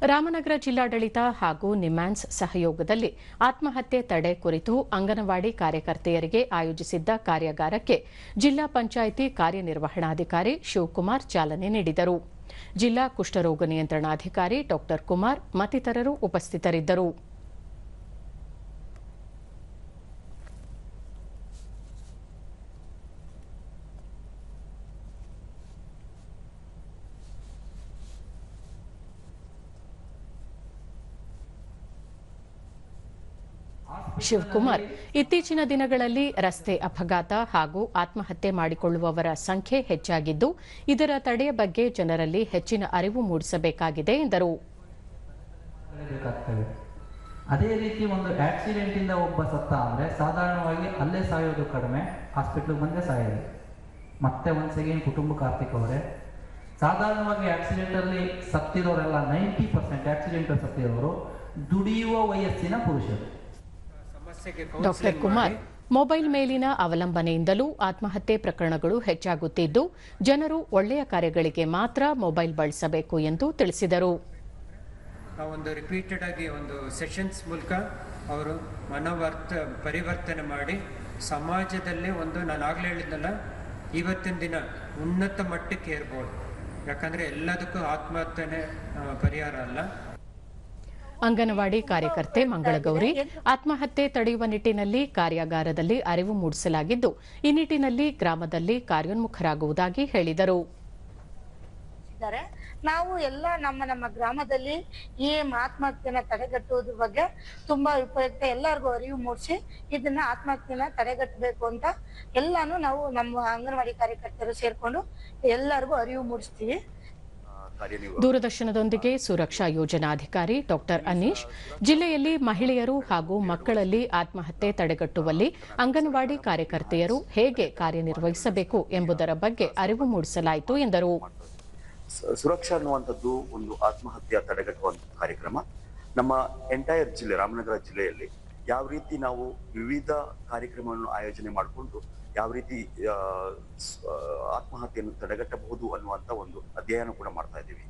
ರಾಮನಗರ ಜಿಲ್ಲಾಡಳಿತ ಹಾಗೂ ನಿಮ್ಯಾನ್ಸ್ ಸಹಯೋಗದಲ್ಲಿ ಆತ್ಮಹತ್ಯೆ ತಡೆ ಕುರಿತು ಅಂಗನವಾಡಿ ಕಾರ್ಯಕರ್ತೆಯರಿಗೆ ಆಯೋಜಿಸಿದ್ದ ಕಾರ್ಯಾಗಾರಕ್ಕೆ ಜಿಲ್ಲಾ ಪಂಚಾಯಿತಿ ಕಾರ್ಯನಿರ್ವಹಣಾಧಿಕಾರಿ ಶಿವಕುಮಾರ್ ಚಾಲನೆ ನೀಡಿದರು. ಜಿಲ್ಲಾ ಕುಷ್ಠರೋಗ ನಿಯಂತ್ರಣಾಧಿಕಾರಿ ಡಾ ಕುಮಾರ್ ಮತ್ತಿತರರು ಉಪಸ್ಥಿತರಿದ್ದರು. ಶಿವಕುಮಾರ್ ಇತ್ತೀಚಿನ ದಿನಗಳಲ್ಲಿ ರಸ್ತೆ ಅಪಘಾತ ಹಾಗೂ ಆತ್ಮಹತ್ಯೆ ಮಾಡಿಕೊಳ್ಳುವವರ ಸಂಖ್ಯೆ ಹೆಚ್ಚಾಗಿದ್ದು, ಇದರ ತಡೆಯ ಬಗ್ಗೆ ಜನರಲ್ಲಿ ಹೆಚ್ಚಿನ ಅರಿವು ಮೂಡಿಸಬೇಕಾಗಿದೆ ಎಂದರು. ಅದೇ ರೀತಿ ಒಂದು ಆಕ್ಸಿಡೆಂಟ್ ಇಂದ ಒಬ್ಬ ಸತ್ತ ಅಂದ್ರೆ ಸಾಧಾರಣವಾಗಿ ಅಲ್ಲೇ ಸಾಯೋದು ಕಡಿಮೆ, ಹಾಸ್ಪಿಟಲ್ ಬಂದೇ ಸಾಯೋದು. ಮತ್ತೆ ಒಂದ್ ಸೆಕೆಂಡ್ ಕುಟುಂಬಕ್ಕೆ ಆರ್ಥಿಕವರೇ ಸಾಧಾರಣವಾಗಿ ಆಕ್ಸಿಡೆಂಟ್ ಅಲ್ಲಿ ಸತ್ತಿರೋರೆಲ್ಲ 90% ಆಕ್ಸಿಡೆಂಟ್ ಸತ್ತಿರೋರು ದುಡಿಯುವ ವಯಸ್ಸಿನ ಪುರುಷರು. ಡಾ ಕುಮಾರ್ ಮೊಬೈಲ್ ಮೇಲಿನ ಅವಲಂಬನೆಯಿಂದಲೂ ಆತ್ಮಹತ್ಯೆ ಪ್ರಕರಣಗಳು ಹೆಚ್ಚಾಗುತ್ತಿದ್ದು, ಜನರು ಒಳ್ಳೆಯ ಕಾರ್ಯಗಳಿಗೆ ಮಾತ್ರ ಮೊಬೈಲ್ ಬಳಸಬೇಕು ಎಂದು ತಿಳಿಸಿದರು. ಒಂದು ರಿಪೀಟೆಡ್ ಆಗಿ ಒಂದು ಸೆಷನ್ಸ್ ಮೂಲಕ ಅವರು ಪರಿವರ್ತನೆ ಮಾಡಿ ಸಮಾಜದಲ್ಲೇ ನಾನು ಆಗಲೇ ಹೇಳಿದ್ನಲ್ಲ, ಇವತ್ತಿನ ದಿನ ಉನ್ನತ ಮಟ್ಟಕ್ಕೆ ಏರ್ಬೋದು. ಯಾಕಂದ್ರೆ ಎಲ್ಲದಕ್ಕೂ ಆತ್ಮಹತ್ಯೆನೇ ಪರಿಹಾರ ಅಲ್ಲ. ಅಂಗನವಾಡಿ ಕಾರ್ಯಕರ್ತೆ ಮಂಗಳಗೌರಿ ಆತ್ಮಹತ್ಯೆ ತಡೆಯುವ ನಿಟ್ಟಿನಲ್ಲಿ ಕಾರ್ಯಾಗಾರದಲ್ಲಿ ಅರಿವು ಮೂಡಿಸಲಾಗಿದ್ದು, ಈ ನಿಟ್ಟಿನಲ್ಲಿ ಗ್ರಾಮದಲ್ಲಿ ಕಾರ್ಯೋನ್ಮುಖರಾಗುವುದಾಗಿ ಹೇಳಿದರು. ನಾವು ಎಲ್ಲ ನಮ್ಮ ಗ್ರಾಮದಲ್ಲಿ ಈ ಆತ್ಮಹತ್ಯೆನ ತಡೆಗಟ್ಟುವುದ್ರ ಬಗ್ಗೆ ತುಂಬಾ ಉಪಯುಕ್ತ, ಎಲ್ಲರಿಗೂ ಅರಿವು ಮೂಡಿಸಿ ಇದನ್ನ ಆತ್ಮಹತ್ಯೆನ ತಡೆಗಟ್ಟಬೇಕು ಅಂತ ಎಲ್ಲಾನು ನಾವು ನಮ್ಮ ಅಂಗನವಾಡಿ ಕಾರ್ಯಕರ್ತರು ಸೇರ್ಕೊಂಡು ಎಲ್ಲರಿಗೂ ಅರಿವು ಮೂಡಿಸ್ತೀವಿ. ದೂರದರ್ಶನದೊಂದಿಗೆ ಸುರಕ್ಷಾ ಯೋಜನಾಧಿಕಾರಿ ಡಾ ಅನೀಶ್ ಜಿಲ್ಲೆಯಲ್ಲಿ ಮಹಿಳೆಯರು ಹಾಗೂ ಮಕ್ಕಳಲ್ಲಿ ಆತ್ಮಹತ್ಯೆ ತಡೆಗಟ್ಟುವಲ್ಲಿ ಅಂಗನವಾಡಿ ಕಾರ್ಯಕರ್ತೆಯರು ಹೇಗೆ ಕಾರ್ಯನಿರ್ವಹಿಸಬೇಕು ಎಂಬುದರ ಬಗ್ಗೆ ಅರಿವು ಮೂಡಿಸಲಾಯಿತು ಎಂದರು. ಸುರಕ್ಷಾ ಅನ್ನುವಂಥದ್ದು ಒಂದು ಆತ್ಮಹತ್ಯೆ ತಡೆಗಟ್ಟುವಂತ ಕಾರ್ಯಕ್ರಮ. ನಮ್ಮ ಎಂಟೈರ್ ಜಿಲ್ಲೆ ರಾಮನಗರ ಜಿಲ್ಲೆಯಲ್ಲಿ ಯಾವ ರೀತಿ ನಾವು ವಿವಿಧ ಕಾರ್ಯಕ್ರಮಗಳನ್ನು ಆಯೋಜನೆ ಮಾಡಿಕೊಂಡು ಯಾವ ರೀತಿ ಆತ್ಮಹತ್ಯೆಯನ್ನು ತಡೆಗಟ್ಟಬಹುದು ಅನ್ನುವಂತ ಒಂದು ಅಧ್ಯಯನ ಕೂಡ ಮಾಡ್ತಾ ಇದ್ದೀವಿ.